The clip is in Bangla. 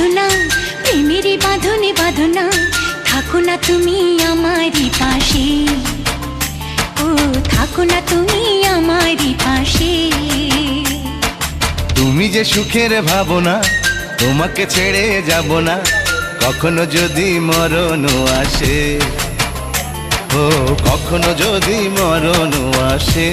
সাধনা, প্রেমেরই বাঁধনে বাঁধনা, থাকো না তুমি আমারই পাশে, ও থাকো না তুমি আমারই পাশে। তুমি যে সুখের ভাবনা, তোমাকে ছেড়ে যাব না, কখনো যদি মরণ আসে, ও কখনো যদি মরণ আসে।